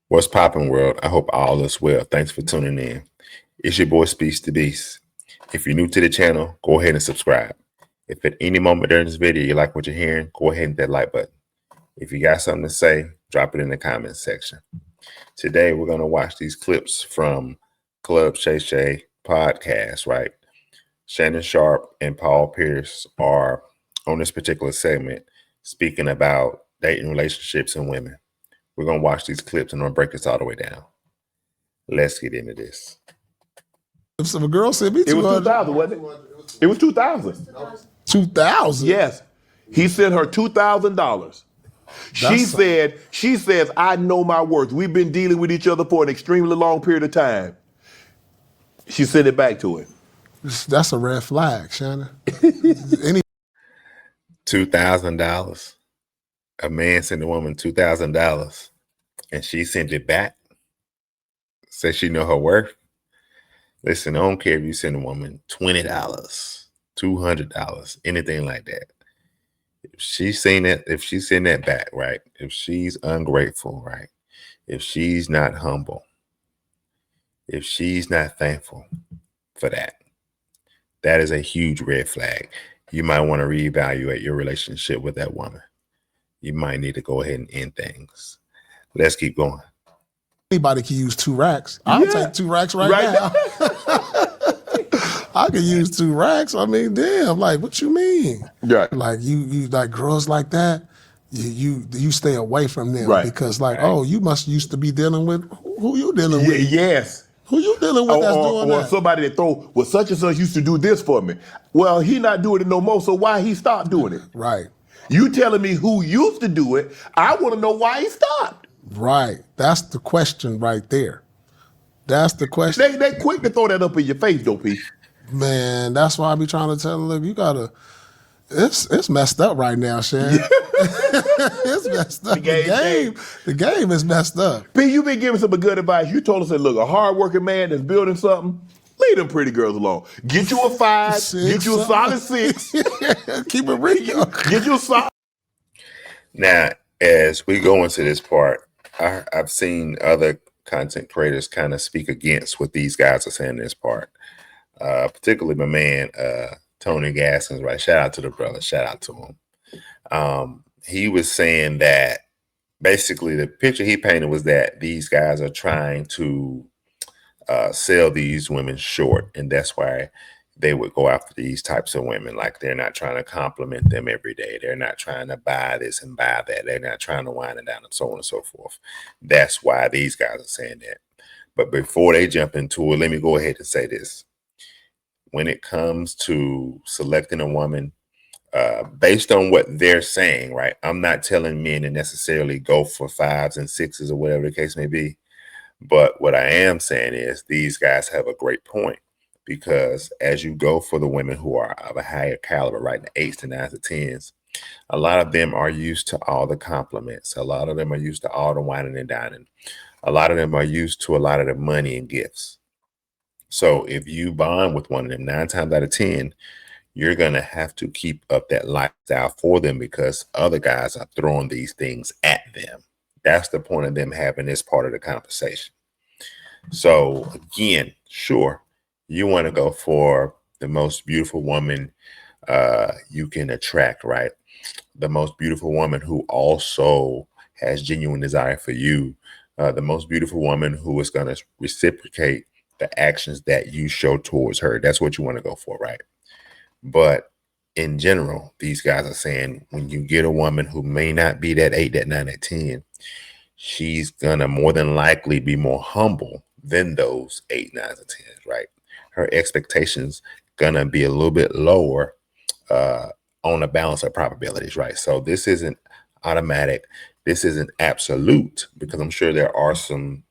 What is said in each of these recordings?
What's poppin', world? I hope all is well. Thanks for tuning in. It's your boy Speaks to Beast. If you're new to the channel, go ahead and subscribe. If at any moment during this video you like what you're hearing, go ahead and hit that like button. If you got something to say, drop it in the comments section. Today we're gonna watch these clips from Club Shay Shay podcast, right? Shannon Sharpe and Paul Pierce are on this particular segment speaking about dating, relationships, and women. We're going to watch these clips and I'm going to break this all the way down. Let's get into this. If some girl sent me 200. It was 2000, wasn't it? It was 2000. 2,000? Yes. He sent her $2,000. She says, I know my worth. We've been dealing with each other for an extremely long period of time. She sent it back to him. That's a red flag, Shannon. $2,000. A man sent a woman $2,000 and she sent it back. Says she know her worth. Listen, I don't care if you send a woman $20, $200, anything like that. If she's seen that, if she send that back, right? If she's ungrateful, right? If she's not humble, if she's not thankful for that, that is a huge red flag. You might want to reevaluate your relationship with that woman. You might need to go ahead and end things. Let's keep going. Anybody can use 2 racks. I'll take 2 racks right now. I can use 2 racks. I mean, damn, like, what you mean? Right. Like, you like girls like that, you stay away from them. Right. Because, like, oh, you must used to be dealing with, who you dealing with? Yes. Who you dealing with that's doing or that? somebody that throw, well, such and such used to do this for me. Well, he not doing it no more, so why he stopped doing it? Right. You telling me who used to do it, I want to know why he stopped. Right. That's the question right there. That's the question. They quick to throw that up in your face, though, P. Man, that's why I be trying to tell them, look, you gotta, it's messed up right now, Shannon. It's messed up. The game is messed up. P, you been giving some good advice. You told us that, look, a hardworking man that's building something, leave them pretty girls alone. Get you a 5, 6, get you a solid 6. Keep it real. Get you a solid. Now, as we go into this part, I've seen other content creators kind of speak against what these guys are saying in this part. Particularly my man, Tony Gaskins, right? Shout out to the brother. Shout out to him. He was saying that basically the picture he painted was that these guys are trying to sell these women short. And that's why they would go after these types of women. Like, they're not trying to compliment them every day. They're not trying to buy this and buy that. They're not trying to wind it down and so on and so forth. That's why these guys are saying that. But before they jump into it, let me go ahead and say this. When it comes to selecting a woman, based on what they're saying, right? I'm not telling men to necessarily go for 5s and 6s or whatever the case may be. But what I am saying is these guys have a great point, because as you go for the women who are of a higher caliber, right, the 8s to 9s to 10s, a lot of them are used to all the compliments. A lot of them are used to all the whining and dining. A lot of them are used to a lot of the money and gifts. So if you bond with one of them, 9 times out of 10, you're going to have to keep up that lifestyle for them, because other guys are throwing these things at them. That's the point of them having this part of the conversation. So again, sure, you want to go for the most beautiful woman you can attract, right? The most beautiful woman who also has genuine desire for you. The most beautiful woman who is going to reciprocate the actions that you show towards her. That's what you want to go for, right? But in general, these guys are saying when you get a woman who may not be that 8, that 9, that 10, she's going to more than likely be more humble than those 8, 9s, and 10s, right? Her expectations going to be a little bit lower on the balance of probabilities, right? So this isn't automatic. This isn't absolute, because I'm sure there are some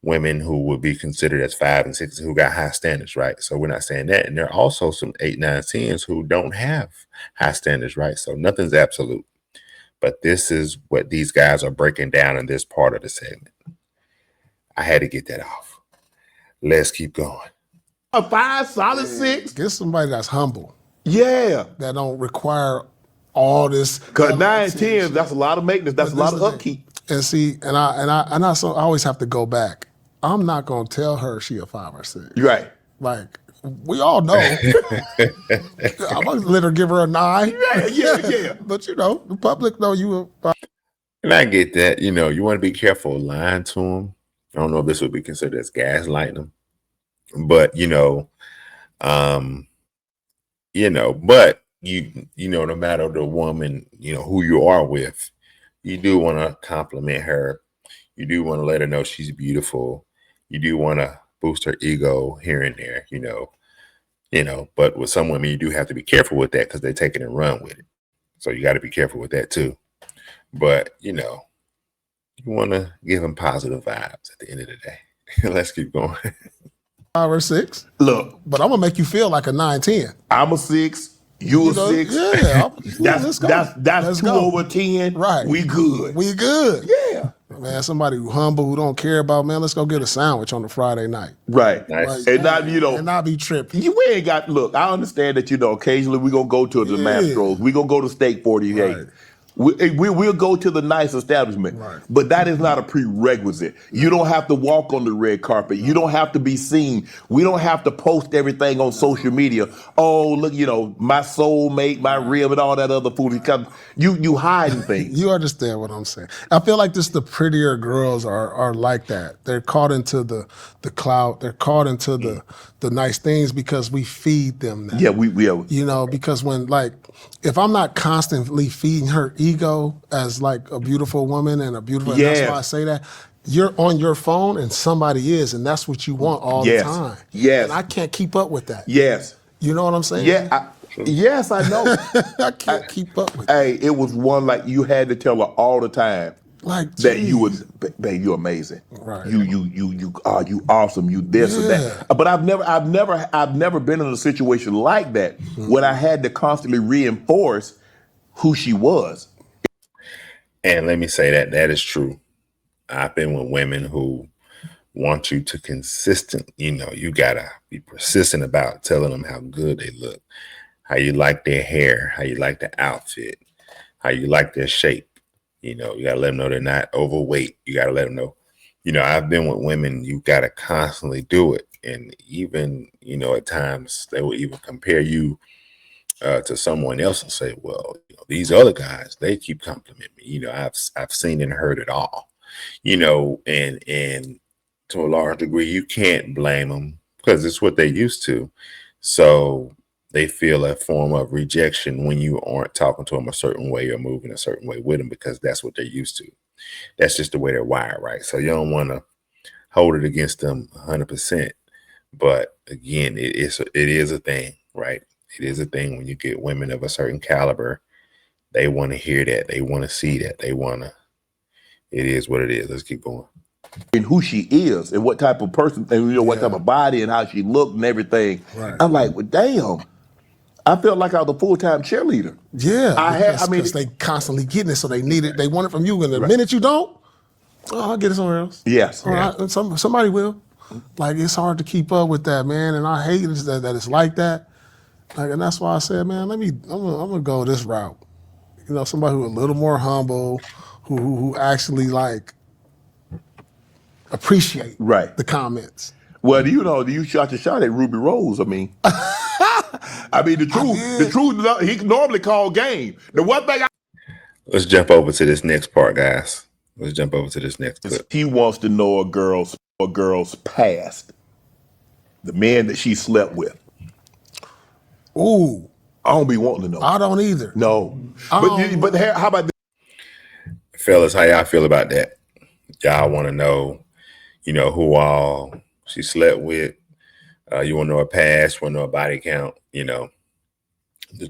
women who would be considered as 5 and 6 who got high standards, right? So we're not saying that. And there are also some 8, 9, 10s who don't have high standards, right? So nothing's absolute. But this is what these guys are breaking down in this part of the segment. I had to get that off. Let's keep going. A 5, solid 6. Get somebody that's humble. Yeah. That don't require all this. Because 9, 10, that's a lot of maintenance. That's a lot of upkeep. And see, and I so I always have to go back. I'm not gonna tell her she a 5 or 6. Right. Like we all know. I'm gonna let her give her a 9. Yeah. But the public know you a And I get that. You want to be careful lying to them. I don't know if this would be considered as gaslighting them, but um, but no matter the woman, who you are with, you do want to compliment her. You do want to let her know she's beautiful. You do want to boost her ego here and there, but with some women, you do have to be careful with that because they take it and run with it. So you got to be careful with that too. But, you want to give them positive vibes at the end of the day. Let's keep going. 5 or 6. Look, But I'm gonna make you feel like a 9, 10. I'm a 6. You a 6. Yeah. Let's go. That's Let's 2 go. over 10. Right. We good. We good. Yeah. Man, somebody who humble, who don't care about, man, let's go get a sandwich on a Friday night. Right. Nice. And not, And not be tripping. we ain't got, look, I understand that, occasionally we going to go to the Mastros. We going to go to Steak 48. Right. We'll go to the nice establishment, Right. but that is not a prerequisite. You don't have to walk on the red carpet. You don't have to be seen. We don't have to post everything on social media. Oh, look, my soulmate, my rib, and all that other food. Because you hiding things. You understand what I'm saying? I feel like the prettier girls are like that. They're caught into the clout. They're caught into the nice things because we feed them that. Yeah, we Because when if I'm not constantly feeding her ego as like a beautiful woman and a beautiful, and that's why I say that. You're on your phone and somebody is, and that's what you want all the time. Yes. And I can't keep up with that. Yes. You know what I'm saying? Yeah. Yes, I know. I can't keep up with that. Hey, it was one like you had to tell her all the time Like that you geez. would, babe, you're amazing. Right. You awesome. You this and that. But I've never been in a situation like that when I had to constantly reinforce who she was. And let me say that is true. I've been with women who want you to you gotta be persistent about telling them how good they look, how you like their hair, how you like the outfit, how you like their shape. You gotta let them know they're not overweight. You gotta let them know. I've been with women, you gotta constantly do it. And even, at times they will even compare you to someone else and say, well, these other guys, they keep complimenting me. I've seen and heard it all. And to a large degree, you can't blame them because it's what they're used to. So they feel a form of rejection when you aren't talking to them a certain way or moving a certain way with them because that's what they're used to. That's just the way they're wired, right? So you don't want to hold it against them 100%. But again, it is a thing, right? It is a thing when you get women of a certain caliber. They want to hear that. They want to see that. It is what it is. Let's keep going. And who she is and what type of person and what type of body and how she looked and everything. Right. I'm like, well, damn. I felt like I was a full-time cheerleader. Yeah. Because they constantly getting it, so they need it. They want it from you. And the minute you don't, I'll get it somewhere else. Yes. All right. Somebody will. Like, it's hard to keep up with that, man. And I hate that it's like that. And that's why I said, man, I'm gonna go this route. Somebody who's a little more humble, who actually appreciate the comments. Well, do you shot your shot at Ruby Rose? I mean, the truth. He normally call game. The one thing Let's jump over to this next part, guys. Let's jump over to this next clip. He wants to know a girl's past, the man that she slept with. Ooh, I don't be wanting to know. I don't either. No, but how about this? Fellas, how y'all feel about that? Y'all want to know, who all she slept with? You want to know her past? Want to know her body count? The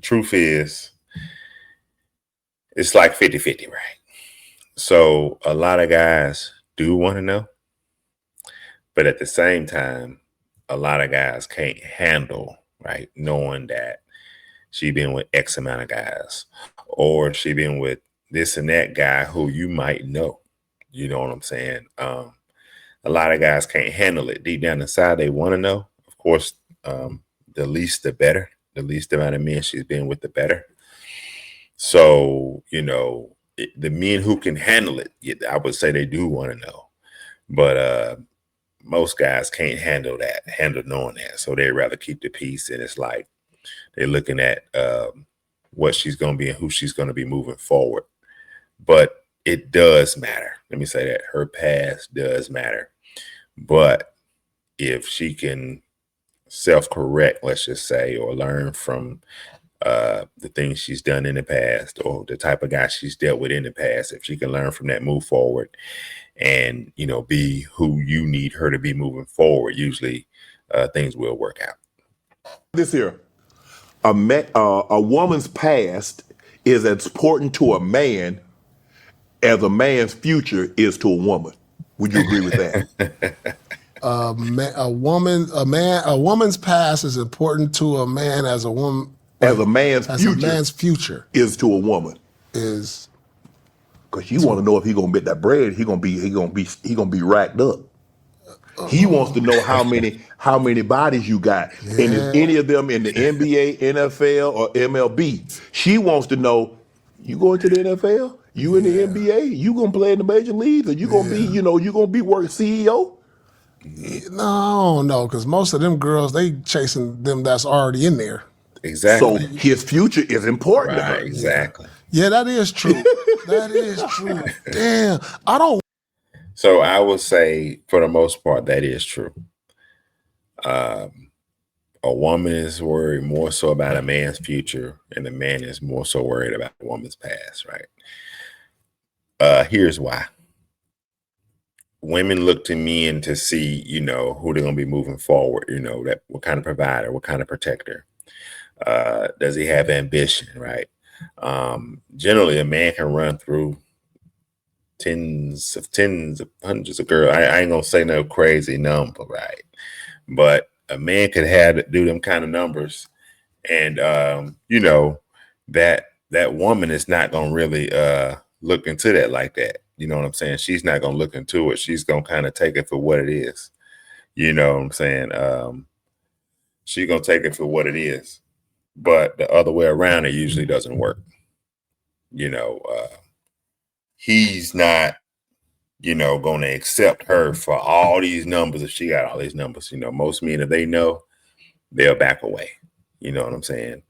truth is, it's like 50-50, right? So a lot of guys do want to know, but at the same time, a lot of guys can't handle, right, knowing that she been with X amount of guys, or she been with this and that guy who you might know. You know what I'm saying? A lot of guys can't handle it. Deep down inside, they want to know. Of course, the least, the better. The least amount of men she's been with, the better. So, the men who can handle it, I would say they do want to know. But most guys can't handle knowing that. So they'd rather keep the peace. And it's like they're looking at what she's going to be and who she's going to be moving forward. But it does matter. Let me say that her past does matter. But if she can self-correct, let's just say, or learn from the things she's done in the past, or the type of guy she's dealt with in the past, if she can learn from that, move forward, and be who you need her to be moving forward, usually things will work out. This here, a woman's past is as important to a man as a man's future is to a woman. Would you agree with that? A woman's past is important to a man as a woman. As a man's future is to a woman. Is because you want to know if he gonna get that bread, he gonna be racked up. He wants to know how many bodies you got, and is any of them in the NBA, NFL, or MLB? She wants to know, you going to the NFL? You in the NBA? You gonna play in the major leagues? Or you gonna be, you gonna be work CEO? No, because most of them girls, they chasing them that's already in there. Exactly. So his future is important to her. Exactly. Yeah, that is true. That is true. Damn, I don't. So I would say, for the most part, that is true. A woman is worried more so about a man's future, and the man is more so worried about a woman's past, right? Here's why. Women look to men to see, who they're going to be moving forward, that what kind of provider, what kind of protector. Does he have ambition, right? Generally, a man can run through tens of hundreds of girls. I ain't gonna say no crazy number, right? But a man could do them kind of numbers, and that woman is not gonna really look into that like that. You know what I'm saying? She's not gonna look into it. She's gonna kind of take it for what it is. You know what I'm saying? She's gonna take it for what it is. But the other way around, it usually doesn't work. He's not, going to accept her for all these numbers if she got all these numbers. Most men, if they know, they'll back away. You know what I'm saying?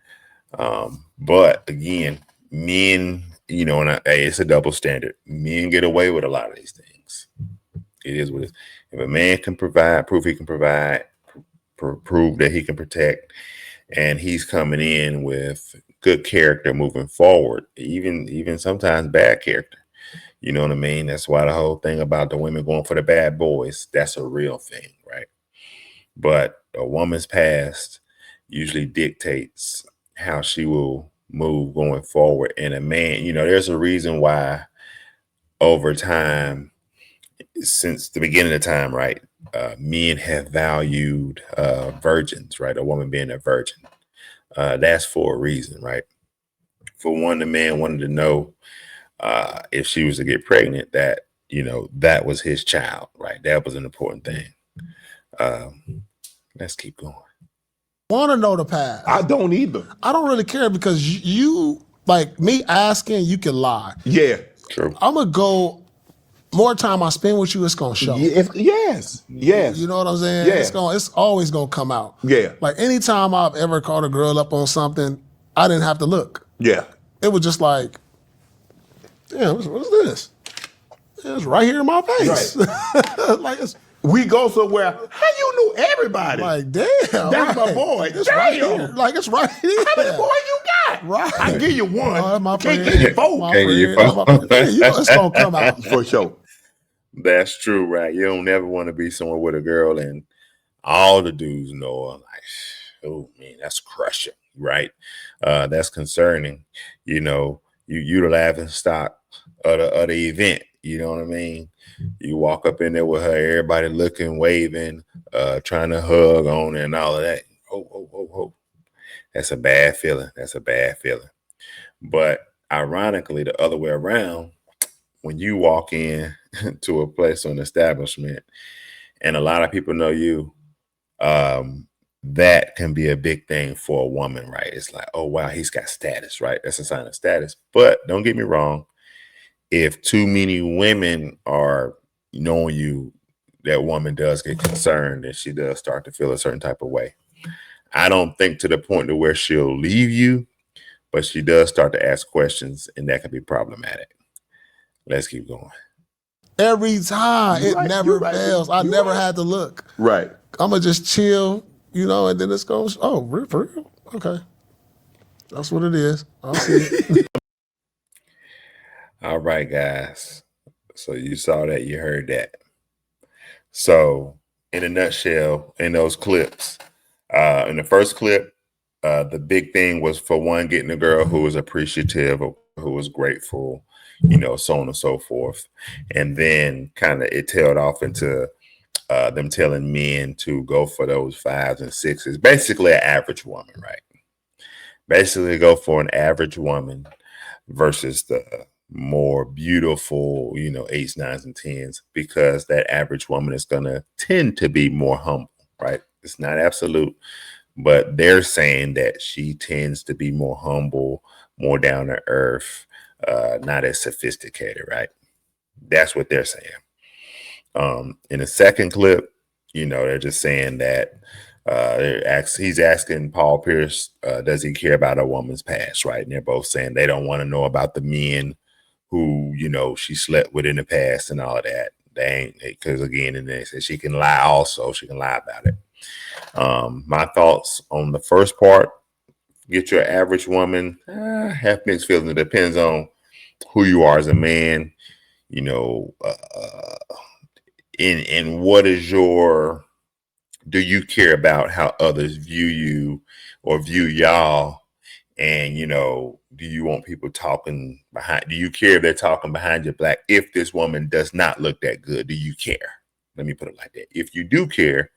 But again, men, it's a double standard. Men get away with a lot of these things. It is what it is. If a man can provide, prove he can provide, prove that he can protect, and he's coming in with good character moving forward, even sometimes bad character. You know what I mean? That's why the whole thing about the women going for the bad boys, that's a real thing, right? But a woman's past usually dictates how she will move going forward. And a man, there's a reason why over time, since the beginning of time, right, men have valued virgins, right? A woman being a virgin. That's for a reason, right? For one, the man wanted to know if she was to get pregnant, that, that was his child, right? That was an important thing. Let's keep going. Want to know the past. I don't either. I don't really care because you, like me asking, you can lie. Yeah. True. I'm going to go. More time I spend with you, it's gonna show. Yes. You know what I'm saying? Yeah. It's always gonna come out. Yeah. Like anytime I've ever caught a girl up on something, I didn't have to look. Yeah. It was just like, damn, what's this? It's right here in my face. Right. Like we go somewhere. How you knew everybody? Like, damn. That's my boy. It's right here. Like it's right here. How many boys you got? Right. I give you one. My Can't friend. give you four. Can't give you four. It's gonna come out. For sure. That's true, right? You don't ever want to be somewhere with a girl and all the dudes know her, like, oh man, that's crushing, right? That's concerning. You the laughing stock of the event. You know what I mean? You walk up in there with her, everybody looking, waving, trying to hug on her and all of that. Oh. That's a bad feeling. But ironically, the other way around, when you walk in to a place or an establishment and a lot of people know you, that can be a big thing for a woman, right? It's like, oh, wow, he's got status, right? That's a sign of status. But don't get me wrong. if too many women are knowing you, that woman does get concerned and she does start to feel a certain type of way. I don't think to the point to where she'll leave you, but she does start to ask questions, and that can be problematic. Let's keep going. Every time. You're It right. never You're right. fails. I You're never right. had to look. Right. I'm going to just chill, you know, and then it's goes, oh, for real? Okay. That's what it is. I'll see it. All right, guys. So you saw that, you heard that. So in a nutshell, in those clips, in the first clip, the big thing was, for one, getting a girl who was appreciative, or who was grateful, you know, so on and so forth. And then kind of it tailed off into them telling men to go for those 5s and 6s, basically an average woman, right? Basically go for an average woman versus the more beautiful, you know, 8s, 9s, and 10s, because that average woman is going to tend to be more humble, right? It's not absolute, but they're saying that she tends to be more humble, more down to earth, not as sophisticated, right? That's what they're saying. In the second clip, you know, they're just saying that he's asking Paul Pierce, does he care about a woman's past, right? And they're both saying they don't want to know about the men who, you know, she slept with in the past and all of that. They ain't, because again, and they said she can lie also. She can lie about it. My thoughts on the first part: get your average woman. Have mixed feelings. It depends on who you are as a man. You know, in what is your, do you care about how others view you or view y'all? And, you know, do you want people talking behind? Do you care if they're talking behind your back? If this woman does not look that good, do you care? Let me put it like that. If you do care,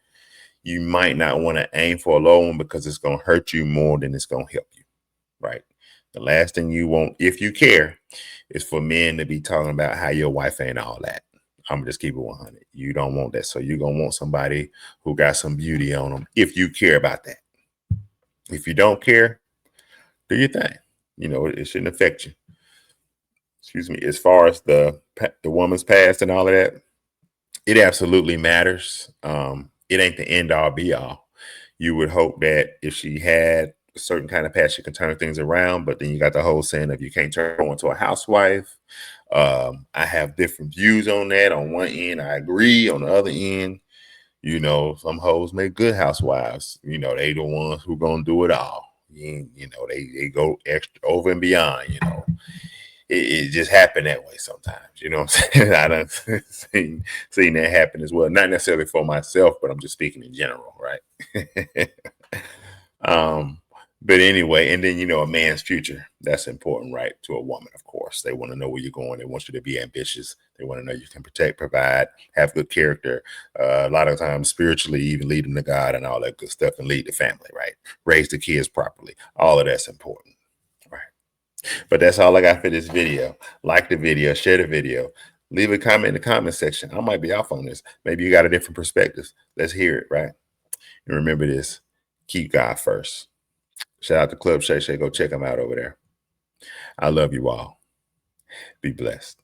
you might not want to aim for a low one, because it's going to hurt you more than it's going to help you, right? The last thing you want, if you care, is for men to be talking about how your wife ain't all that. I'm gonna just keep it 100. You don't want that. So you're gonna want somebody who got some beauty on them, if you care about that. If you don't care, do your thing. You know, it shouldn't affect you. Excuse me. As far as the woman's past and all of that, it absolutely matters. It ain't the end all be all. You would hope that if she had a certain kind of past, she can turn things around. But then you got the whole saying of, you can't turn her into a housewife. I have different views on that. On one end, I agree. On the other end, you know, some hoes make good housewives. You know, they the ones who gonna do it all. You know, they go extra over and beyond. You know, it just happened that way sometimes. You know what I'm saying? I done seen that happen as well. Not necessarily for myself, but I'm just speaking in general, right? um, but anyway, and then, you know, a man's future, that's important, right? To a woman, of course. They want to know where you're going. They want you to be ambitious. They want to know you can protect, provide, have good character. A lot of times spiritually, even lead them to God and all that good stuff, and lead the family, right? Raise the kids properly. All of that's important. But that's all I got for this video. Like the video, share the video, leave a comment in the comment section. I might be off on this. Maybe you got a different perspective. Let's hear it, right? And remember this: keep God first. Shout out to Club Shay Shay. Go check them out over there. I love you all. Be blessed.